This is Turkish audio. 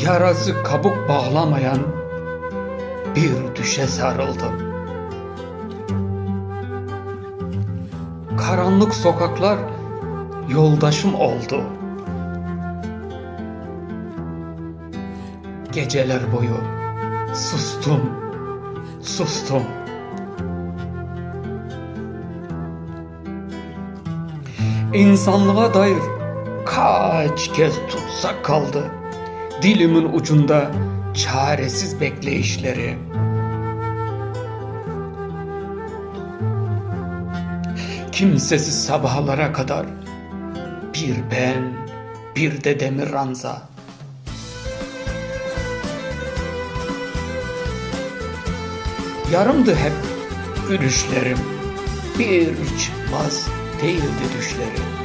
yarası kabuk bağlamayan bir düşe sarıldım. Karanlık sokaklar yoldaşım oldu. Geceler boyu sustum, sustum. İnsanlığa dair kaç kez tutsak kaldı dilimin ucunda çaresiz bekleyişleri. Kimsesiz sabahlara kadar bir ben, bir de demir ranza. Yarımdı hep gülüşlerim, bir çıkmaz değildi düşlerim.